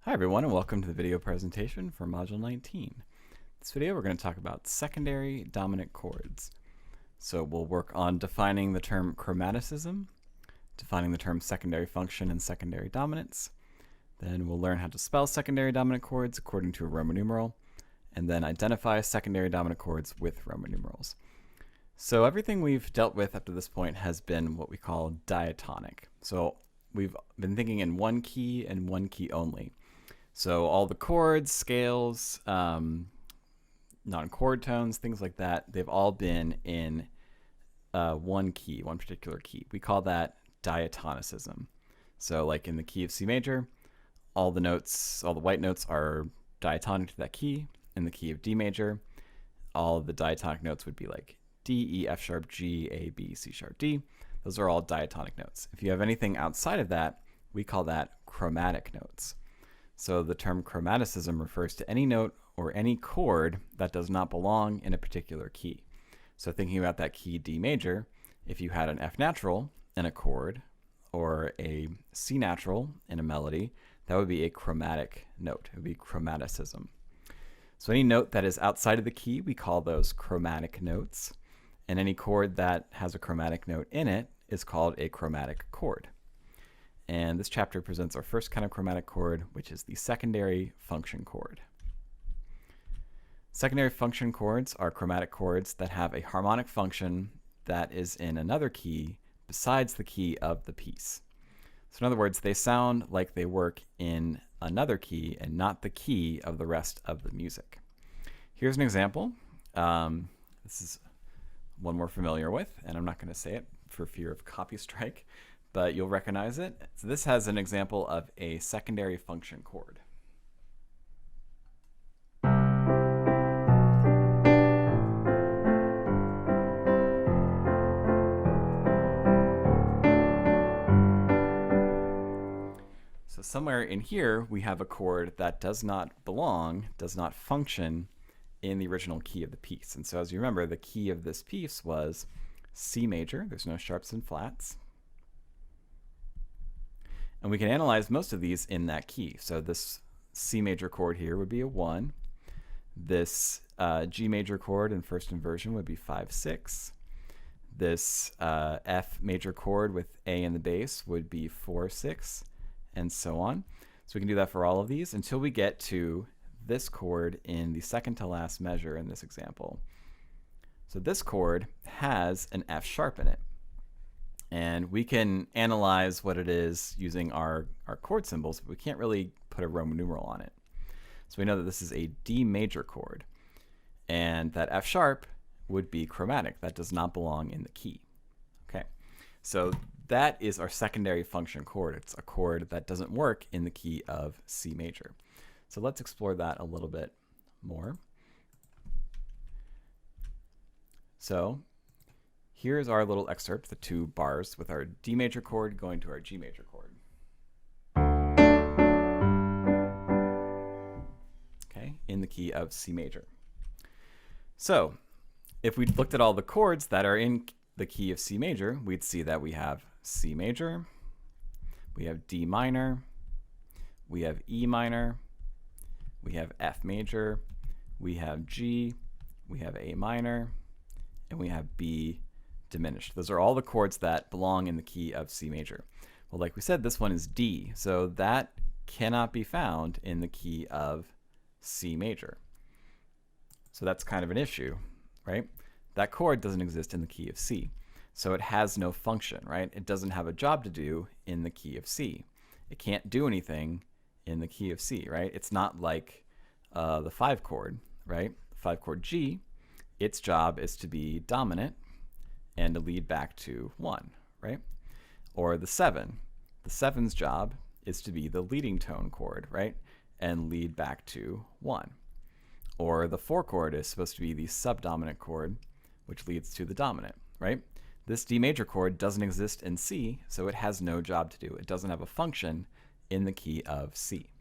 Hi everyone, and welcome to the video presentation for Module 19. This video we're going to talk about secondary dominant chords. So we'll work on defining the term chromaticism, defining the term secondary function and secondary dominance. Then we'll learn how to spell secondary dominant chords according to a Roman numeral, and then identify secondary dominant chords with Roman numerals. So everything we've dealt with up to this point has been what we call diatonic. So we've been thinking in one key and one key only. So all the chords, scales, non-chord tones, things like that, they've all been in one key, one particular key. We call that diatonicism. So like in the key of C major, all the notes, all the white notes are diatonic to that key. In the key of D major, all of the diatonic notes would be like D, E, F sharp, G, A, B, C sharp, D. Those are all diatonic notes. If you have anything outside of that, we call that chromatic notes. So the term chromaticism refers to any note or any chord that does not belong in a particular key. So thinking about that key D major, if you had an F natural in a chord or a C natural in a melody, that would be a chromatic note. It would be chromaticism. So any note that is outside of the key, we call those chromatic notes. And any chord that has a chromatic note in it is called a chromatic chord. And this chapter presents our first kind of chromatic chord, which is the secondary function chord. Secondary function chords are chromatic chords that have a harmonic function that is in another key besides the key of the piece. So in other words, they sound like they work in another key and not the key of the rest of the music. Here's an example. This is one we're familiar with, and I'm not going to say it for fear of copy strike, but you'll recognize it. So this has an example of a secondary function chord. So somewhere in here, we have a chord that does not belong, does not function in the original key of the piece. And so as you remember, the key of this piece was C major. There's no sharps and flats. And we can analyze most of these in that key. So this C major chord here would be a 1. This G major chord in first inversion would be 5/6. This F major chord with A in the bass would be 4/6, and so on. So we can do that for all of these until we get to this chord in the second to last measure in this example. So this chord has an F sharp in it. And we can analyze what it is using our chord symbols, but we can't really put a Roman numeral on it. So we know that this is a D major chord, and that F sharp would be chromatic. That does not belong in the key. Okay, so that is our secondary function chord. It's a chord that doesn't work in the key of C major. So let's explore that a little bit more. So here's our little excerpt, the two bars with our D major chord going to our G major chord. Okay, in the key of C major. So if we looked at all the chords that are in the key of C major, we'd see that we have C major, we have D minor, we have E minor, we have F major, we have G, we have A minor, and we have B diminished. Those are all the chords that belong in the key of C major. Well, like we said, this one is D, so that cannot be found in the key of C major. So that's kind of an issue, right? That chord doesn't exist in the key of C, so it has no function, right? It doesn't have a job to do in the key of C. It can't do anything in the key of C, right? It's not like the 5 chord, right? The 5 chord G, its job is to be dominant and to lead back to 1, right? Or the 7. The 7's job is to be the leading tone chord, right? And lead back to 1. Or the 4 chord is supposed to be the subdominant chord, which leads to the dominant, right? This D major chord doesn't exist in C, so it has no job to do. It doesn't have a function in the key of C.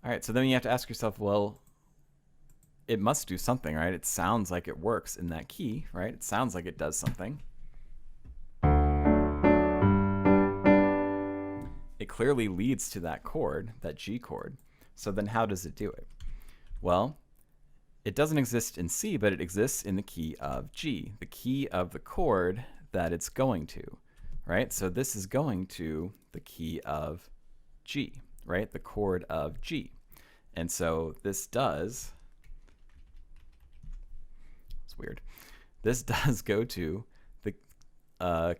All right, so then you have to ask yourself, well, it must do something, right? It sounds like it works in that key, right? It sounds like it does something. it clearly leads to that chord, that G chord. So then how does it do it? Well, it doesn't exist in C, but it exists in the key of G, the key of the chord that it's going to, right? So this is going to the key of G, right? The chord of G. And so this does, it's weird, this does go to the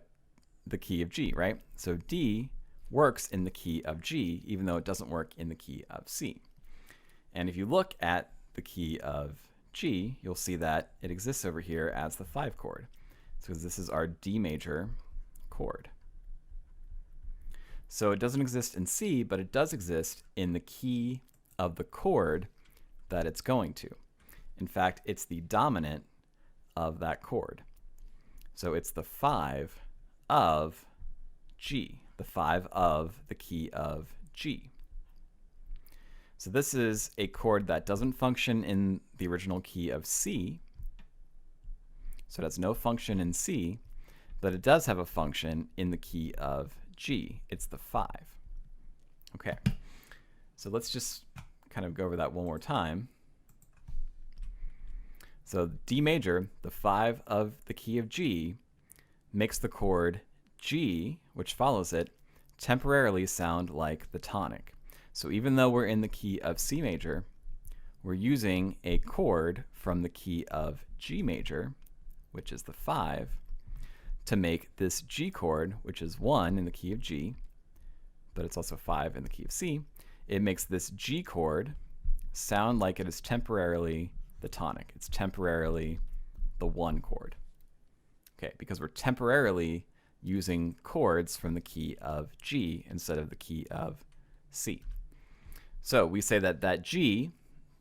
key of G, right? So D works in the key of G, even though it doesn't work in the key of C. And if you look at the key of G, you'll see that it exists over here as the 5 chord. So this is our D major chord. So it doesn't exist in C, but it does exist in the key of the chord that it's going to. In fact, it's the dominant of that chord. So it's the 5 of G, the 5 of the key of G. So this is a chord that doesn't function in the original key of C. So it has no function in C, but it does have a function in the key of G. It's the 5. Okay, so let's just kind of go over that one more time. So D major, the 5 of the key of G, makes the chord G, which follows it, temporarily sound like the tonic. So even though we're in the key of C major, we're using a chord from the key of G major, which is the 5, to make this G chord, which is 1 in the key of G, but it's also 5 in the key of C. It makes this G chord sound like it is temporarily the tonic. It's temporarily the 1 chord. Okay, because we're temporarily using chords from the key of G instead of the key of C. So we say that that G,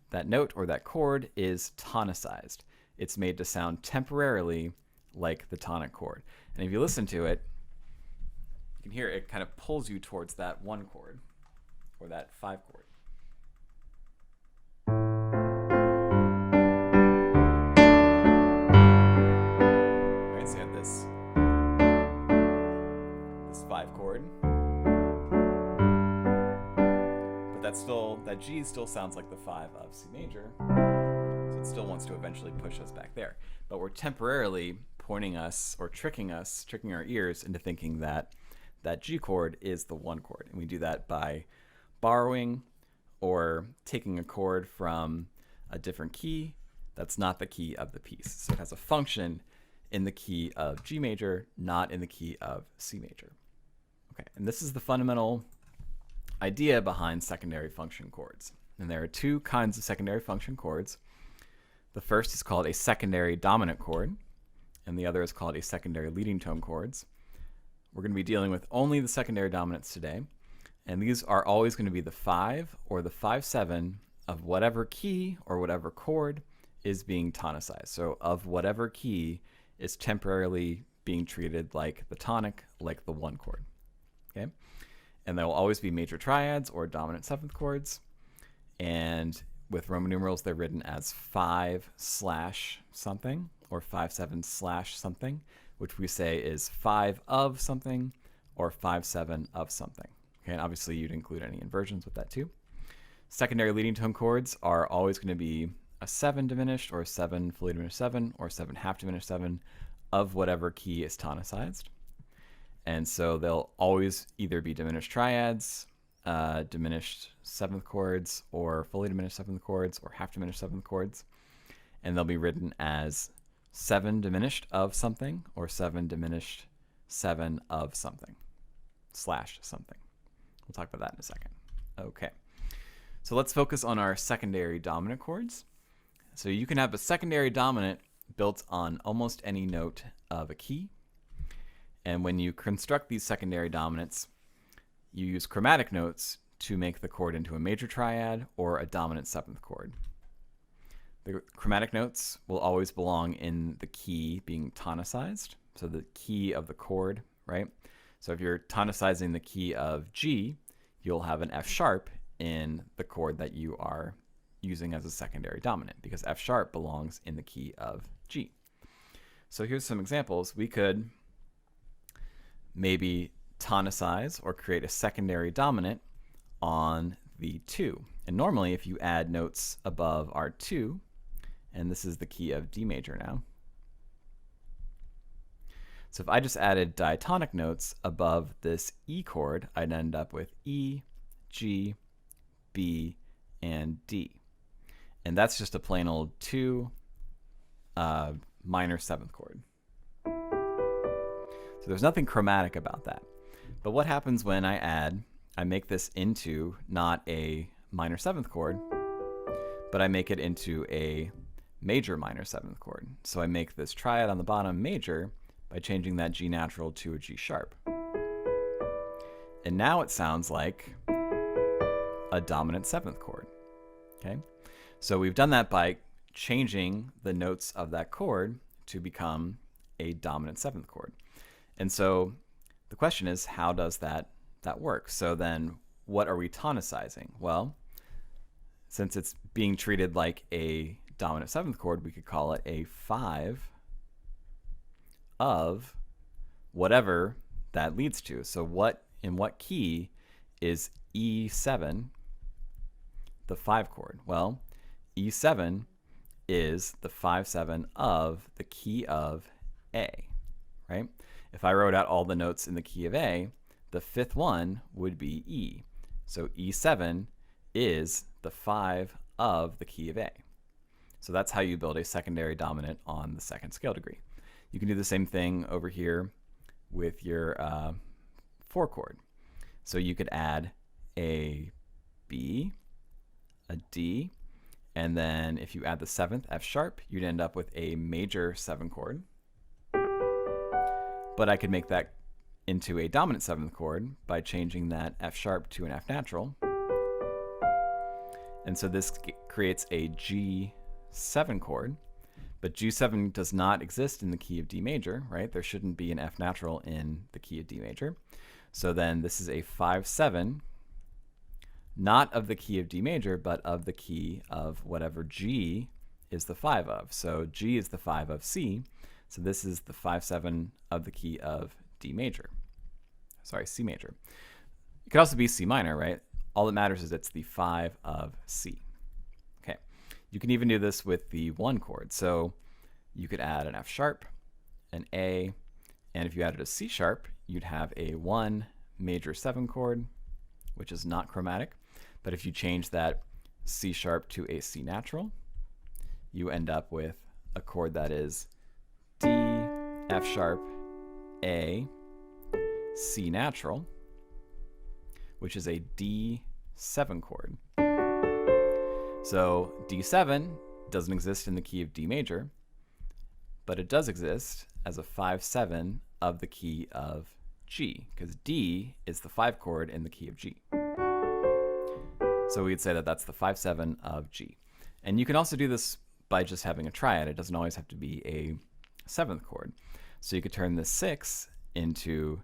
that note or that chord, is tonicized. It's made to sound temporarily like the tonic chord. And if you listen to it, you can hear it kind of pulls you towards that 1 chord or that 5 chord. Right, so you have this 5 chord. That G still sounds like the 5 of C major, so it still wants to eventually push us back there. But we're temporarily pointing us, or tricking our ears into thinking that that G chord is the 1 chord. And we do that by borrowing or taking a chord from a different key that's not the key of the piece. So it has a function in the key of G major, not in the key of C major. Okay, and this is the fundamental idea behind secondary function chords. And there are 2 kinds of secondary function chords. The first is called a secondary dominant chord, and the other is called a secondary leading tone chords. We're going to be dealing with only the secondary dominants today, and these are always going to be the 5 or the 5/7 of whatever key or whatever chord is being tonicized. So of whatever key is temporarily being treated like the tonic, like the 1 chord. Okay? And there will always be major triads or dominant 7th chords. And with Roman numerals, they're written as 5/something or 5/7/something, which we say is 5 of something or 5/7 of something. Okay, and obviously you'd include any inversions with that too. Secondary leading tone chords are always going to be a 7 diminished or a 7 fully diminished 7 or 7 half diminished 7 of whatever key is tonicized. And so they'll always either be diminished triads, diminished 7th chords, or fully diminished 7th chords, or half diminished 7th chords. And they'll be written as 7 diminished of something, or 7 diminished 7 of something, / something. We'll talk about that in a second. Okay, so let's focus on our secondary dominant chords. So you can have a secondary dominant built on almost any note of a key. And when you construct these secondary dominants, you use chromatic notes to make the chord into a major triad or a dominant 7th chord. The chromatic notes will always belong in the key being tonicized, so the key of the chord, right? So if you're tonicizing the key of G, you'll have an F sharp in the chord that you are using as a secondary dominant, because F sharp belongs in the key of G. So here's some examples. We could maybe tonicize or create a secondary dominant on the 2. And normally if you add notes above R2, and this is the key of D major now. So if I just added diatonic notes above this E chord, I'd end up with E, G, B, and D. And that's just a plain old 2 minor 7th chord. So there's nothing chromatic about that. But what happens when I make this into not a minor 7th chord, but I make it into a major minor 7th chord. So I make this triad on the bottom major by changing that G natural to a G sharp. And now it sounds like a dominant 7th chord. Okay? So we've done that by changing the notes of that chord to become a dominant 7th chord. And so the question is, how does that work? So then what are we tonicizing? Well, since it's being treated like a dominant 7th chord, we could call it a 5 of whatever that leads to. So in what key is E7 the 5 chord? Well, E7 is the 5/7 of the key of A, right? If I wrote out all the notes in the key of A, the 5th one would be E. So E7 is the 5 of the key of A. So that's how you build a secondary dominant on the 2nd scale degree. You can do the same thing over here with your 4 chord. So you could add a B, a D, and then if you add the 7th, F sharp, you'd end up with a major 7 chord. But I could make that into a dominant 7th chord by changing that F sharp to an F natural. And so this creates a G7 chord, but G7 does not exist in the key of D major, right? There shouldn't be an F natural in the key of D major. So then this is a 5/7, not of the key of D major, but of the key of whatever G is the 5 of. So G is the 5 of C. So this is the 5/7 of the key of D major. Sorry, C major. It could also be C minor, right? All that matters is it's the 5 of C. Okay. You can even do this with the 1 chord. So you could add an F sharp, an A, and if you added a C sharp, you'd have a 1 major 7 chord, which is not chromatic. But if you change that C sharp to a C natural, you end up with a chord that is D, F sharp, A, C natural, which is a D7 chord. So D7 doesn't exist in the key of D major, but it does exist as a 5/7 of the key of G, because D is the 5 chord in the key of G. So we'd say that that's the 5/7 of G. And you can also do this by just having a triad. It doesn't always have to be a 7th chord. So you could turn the 6 into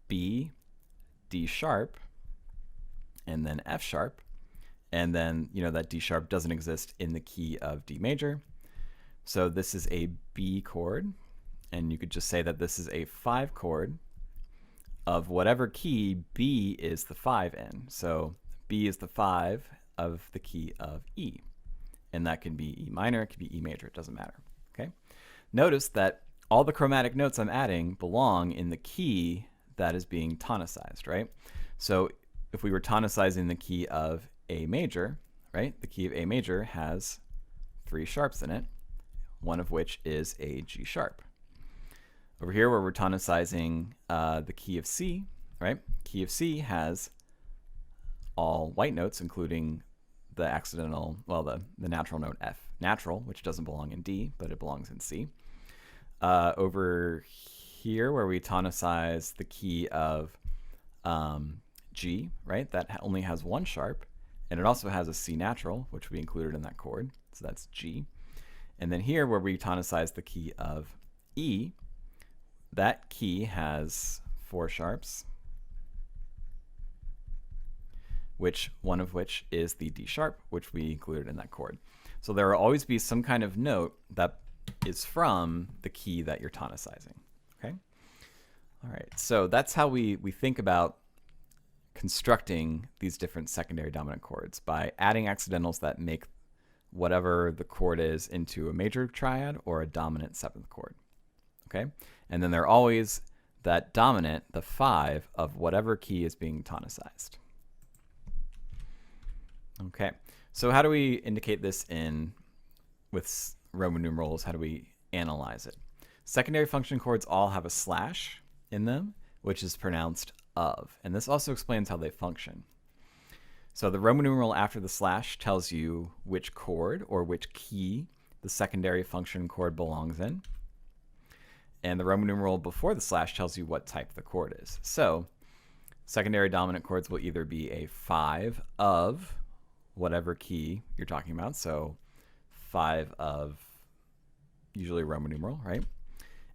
B, D sharp, and then F sharp. And then, you know, that D sharp doesn't exist in the key of D major. So this is a B chord. And you could just say that this is a 5 chord of whatever key B is the 5 in. So B is the 5 of the key of E. And that can be E minor, it can be E major, it doesn't matter. Okay. Notice that all the chromatic notes I'm adding belong in the key that is being tonicized, right? So if we were tonicizing the key of A major, right? The key of A major has 3 sharps in it, one of which is a G sharp. Over here where we're tonicizing the key of C, right? Key of C has all white notes, including the accidental, well, the natural note F natural, which doesn't belong in D, but it belongs in C. Over here where we tonicize the key of G, right? That only has 1 sharp, and it also has a C natural, which we included in that chord, so that's G. And then here where we tonicize the key of E, that key has 4 sharps, one of which is the D sharp, which we included in that chord. So there will always be some kind of note that is from the key that you're tonicizing. Okay. All right, so that's how we think about constructing these different secondary dominant chords, by adding accidentals that make whatever the chord is into a major triad or a dominant seventh chord. Okay, and then they're always that dominant, the 5 of whatever key is being tonicized. Okay, so how do we indicate this with Roman numerals? How do we analyze it? Secondary function chords all have a slash in them, which is pronounced of, and this also explains how they function. So the Roman numeral after the slash tells you which chord or which key the secondary function chord belongs in, and the Roman numeral before the slash tells you what type the chord is. So secondary dominant chords will either be a 5 of whatever key you're talking about, so 5 of usually Roman numeral, right?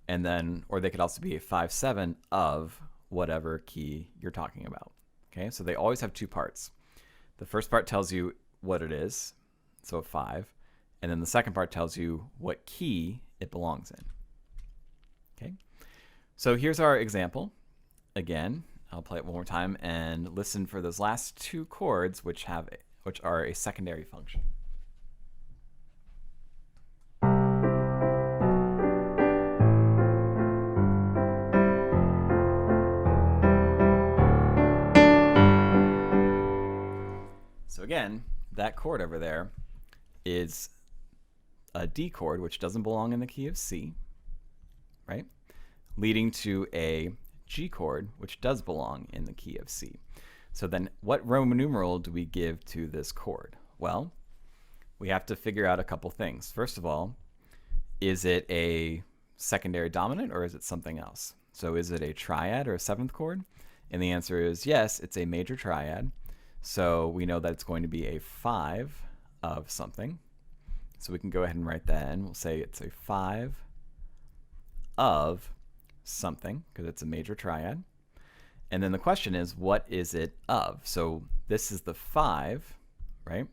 And then, or they could also be a 5/7 of whatever key you're talking about. Okay, so they always have two parts. The first part tells you what it is, so a 5, and then the second part tells you what key it belongs in. Okay, so here's our example. Again, I'll play it one more time and listen for those last two chords which are a secondary function. So again, that chord over there is a D chord, which doesn't belong in the key of C, right? Leading to a G chord, which does belong in the key of C. So then what Roman numeral do we give to this chord? Well, we have to figure out a couple things. First of all, is it a secondary dominant or is it something else? So is it a triad or a seventh chord? And the answer is yes, it's a major triad. So we know that it's going to be a 5 of something. So we can go ahead and write that in. We'll say it's a 5 of something because it's a major triad. And then the question is, what is it of? So this is the 5, right,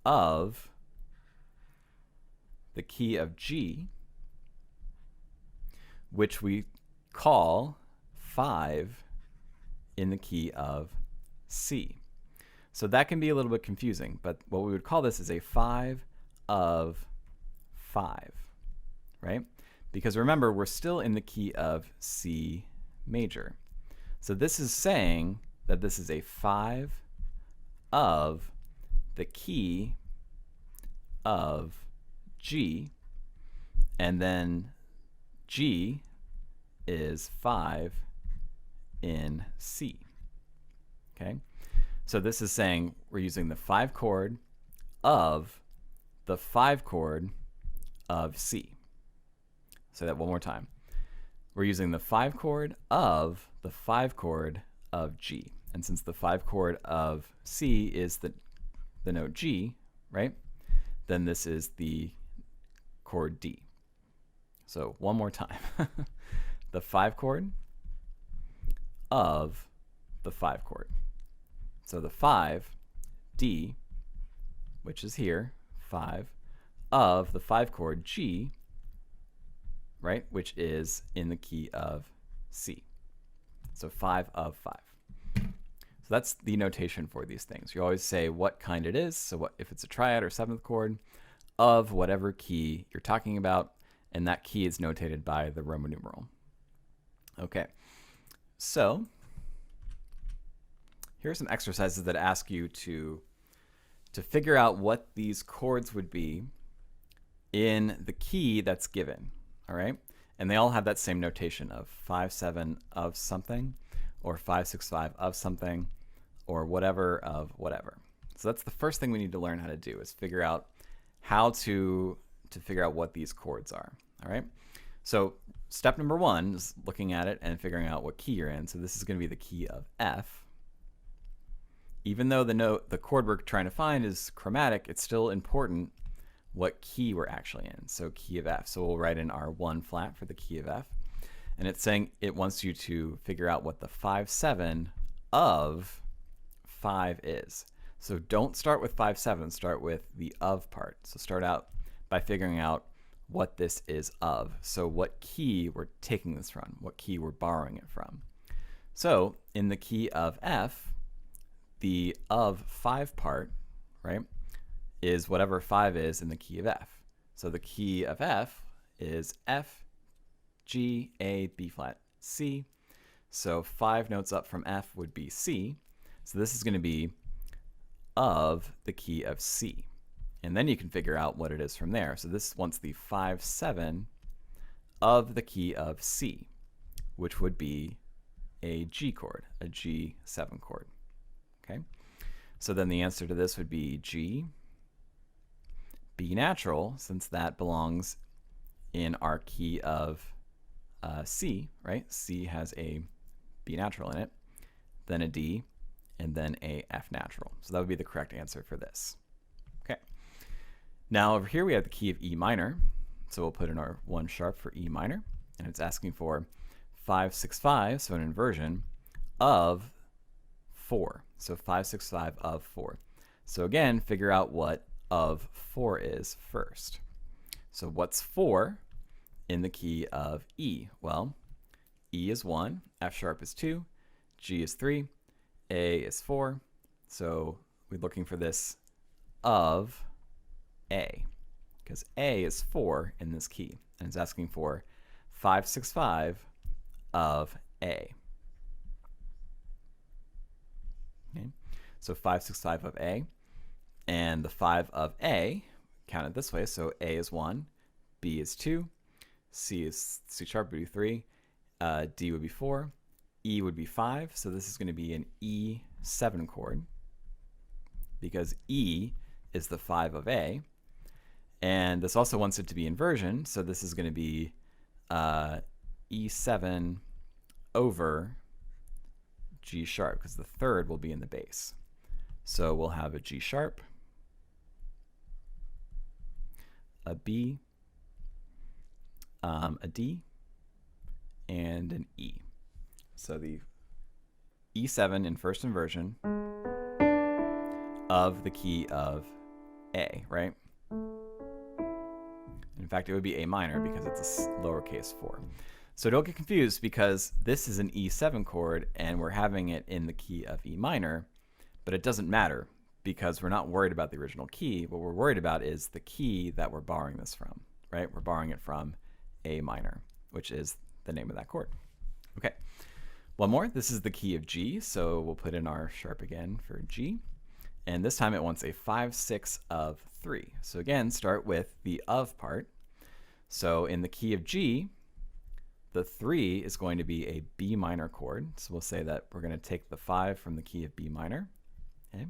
of the key of G, which we call 5 in the key of C. So that can be a little bit confusing, but what we would call this is a 5 of 5, right? Because remember, we're still in the key of C major. So this is saying that this is a 5 of the key of G, and then G is 5 in C. Okay, so this is saying we're using the 5 chord of the 5 chord of C. Say that one more time. We're using the 5 chord of the 5 chord of G. And since the 5 chord of C is the note G, right, then this is the chord D. So one more time. The 5 chord of the 5 chord. So the 5, D, which is here, 5, of the 5 chord G, right, which is in the key of C. So 5 of 5. So that's the notation for these things. You always say what kind it is. So if it's a triad or seventh chord of whatever key you're talking about, and that key is notated by the Roman numeral. Okay, so here are some exercises that ask you to figure out what these chords would be in the key that's given, all right? And they all have that same notation of 5/7 of something, or 5/6/5 of something, or whatever of whatever. So that's the first thing we need to learn how to do, is figure out how to figure out what these chords are, all right? So step number 1 is looking at it and figuring out what key you're in. So this is going to be the key of F. Even though the chord we're trying to find is chromatic, it's still important what key we're actually in. So key of F. So we'll write in our 1 flat for the key of F. And it's saying it wants you to figure out what the 5/7 of 5 is. So don't start with 5/7, start with the of part. So start out by figuring out what this is of. So what key we're taking this from, what key we're borrowing it from. So in the key of F, the of 5 part, right, is whatever 5 is in the key of F. So the key of F is F, G, A, B flat, C. So 5 notes up from F would be C. So this is going to be of the key of C. And then you can figure out what it is from there. So this wants the 5/7 of the key of C, which would be a G chord, a G7 chord. Okay? So then the answer to this would be G, B natural, since that belongs in our key of C, right? C has a B natural in it, then a D, and then a F natural. So that would be the correct answer for this. Okay. Now over here we have the key of E minor. So we'll put in our 1 sharp for E minor, and it's asking for 5/6/5, so an inversion of 4. So 5/6/5 of 4. So again, figure out what of 4 is first. So what's 4 in the key of E? Well, E is 1, F sharp is 2, G is 3, A is 4. So we're looking for this of A, because A is 4 in this key, and it's asking for 5/6/5 of A. Okay. So 5/6/5 of A, and the 5 of A, count it this way, so A is 1, B is 2, C sharp would be 3, D would be 4, E would be 5, so this is going to be an E7 chord, because E is the 5 of A, and this also wants it to be inversion, so this is going to be E7 over G sharp, because the third will be in the bass. So we'll have a G sharp, a B, a D, and an E. So the E7 in first inversion of the key of A, right? In fact, it would be A minor because it's a lowercase 4. So don't get confused, because this is an E7 chord and we're having it in the key of E minor, but it doesn't matter because we're not worried about the original key. What we're worried about is the key that we're borrowing this from, right? We're borrowing it from A minor, which is the name of that chord. Okay, one more. This is the key of G, so we'll put in our sharp again for G. And this time it wants a 5/6 of 3. So again, start with the of part. So in the key of G, the 3 is going to be a B minor chord. So we'll say that we're going to take the 5 from the key of B minor. Okay.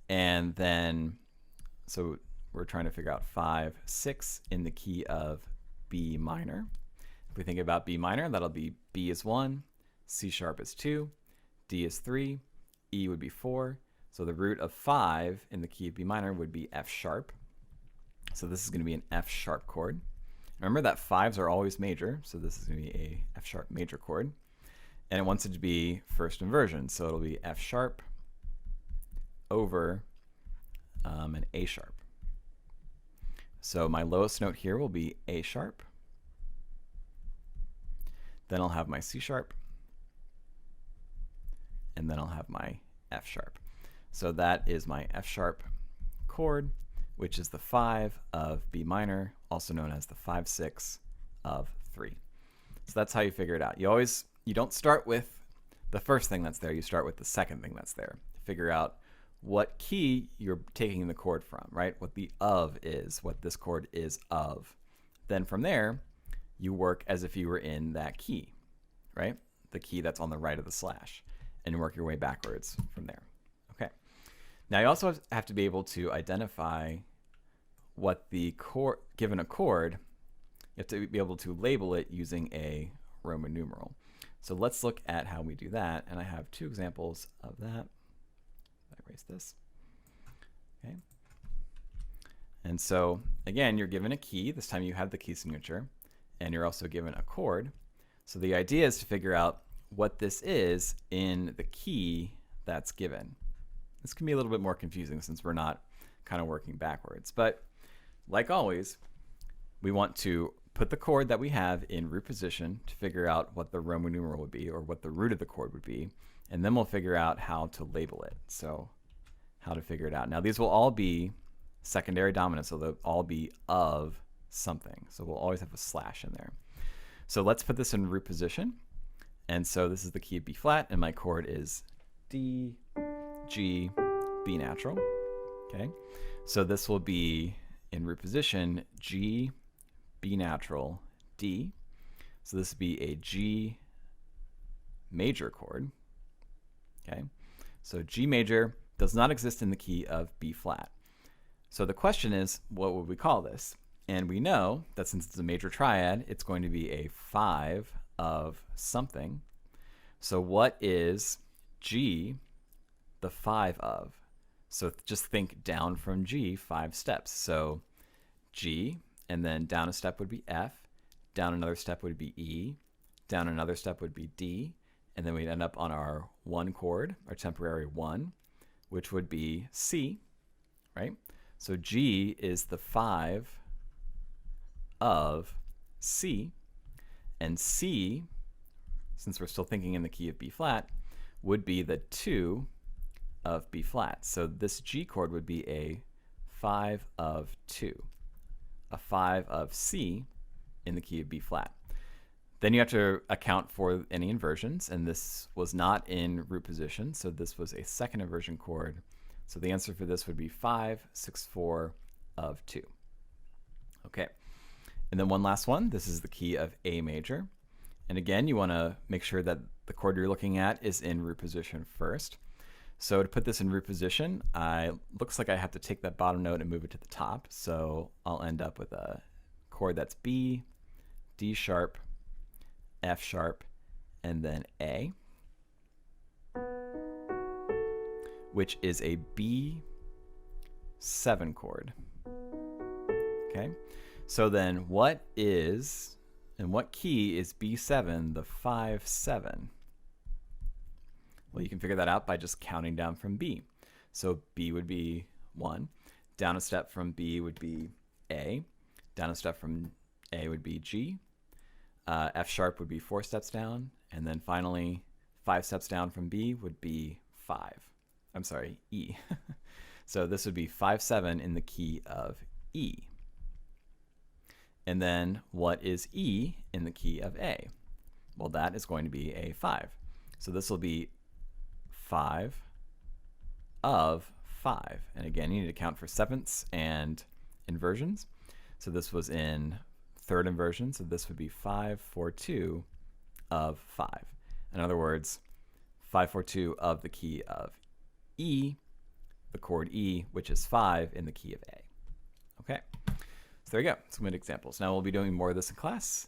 And then, so we're trying to figure out 5/6 in the key of B minor. If we think about B minor, that'll be B is 1, C sharp is 2, D is 3, E would be 4. So the root of 5 in the key of B minor would be F sharp. So this is going to be an F sharp chord. Remember that 5s are always major, so this is going to be a F sharp major chord. And it wants it to be first inversion, so it'll be F sharp over an A sharp. So my lowest note here will be A sharp. Then I'll have my C sharp. And then I'll have my F sharp. So that is my F sharp chord, which is the 5 of B minor, also known as the 5/6 of 3. So that's how you figure it out. You don't start with the first thing that's there, you start with the second thing that's there. Figure out what key you're taking the chord from, right? What the of is, what this chord is of. Then from there, you work as if you were in that key, right? The key that's on the right of the slash, and you work your way backwards from there. Okay. Now you also have to be able to identify what the chord, given a chord, you have to be able to label it using a Roman numeral. So let's look at how we do that, and I have 2 examples of that. I erase this. Okay. And so again, you're given a key. This time you have the key signature, and you're also given a chord. So the idea is to figure out what this is in the key that's given. This can be a little bit more confusing since we're not kind of working backwards. But like always, we want to put the chord that we have in root position to figure out what the Roman numeral would be, or what the root of the chord would be, and then we'll figure out how to label it. So how to figure it out. Now these will all be secondary dominant, so they'll all be of something. So we'll always have a slash in there. So let's put this in root position. And so this is the key of B flat, and my chord is D, G, B natural. Okay, so this will be in root position G, B natural, D. So this would be a G major chord. Okay, so G major does not exist in the key of B flat. So the question is, what would we call this? And we know that since it's a major triad, it's going to be a 5 of something. So what is G the 5 of? So just think down from G 5 steps. So G, and then down a step would be F, down another step would be E, down another step would be D, and then we'd end up on our 1 chord, our temporary 1, which would be C, right? So G is the 5 of C, and C, since we're still thinking in the key of B flat, would be the 2 of B flat. So this G chord would be a 5 of 2, a 5 of C in the key of B flat. Then you have to account for any inversions, and this was not in root position, so this was a second inversion chord. So the answer for this would be 5, 6, 4 of 2. Okay, and then one last one. This is the key of A major. And again, you want to make sure that the chord you're looking at is in root position first. So to put this in root position, looks like I have to take that bottom note and move it to the top. So I'll end up with a chord that's B, D sharp, F sharp, and then A, which is a B7 chord. Okay, so then what is, and what key is B7 the 5/7? Well, you can figure that out by just counting down from B. So B would be 1, down a step from B would be A, down a step from A would be G, F sharp would be 4 steps down, and then finally 5 steps down from B would be 5. I'm sorry, E. So this would be 5/7 in the key of E. And then what is E in the key of A? Well, that is going to be a 5. So this will be 5 of 5. And again, you need to count for sevenths and inversions. So this was in third inversion, so this would be 5, 4, 2 of 5. In other words, 5, 4, 2 of the key of E, the chord E, which is 5 in the key of A. Okay, so there you go, some good examples. Now we'll be doing more of this in class.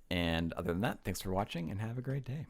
And other than that, thanks for watching and have a great day.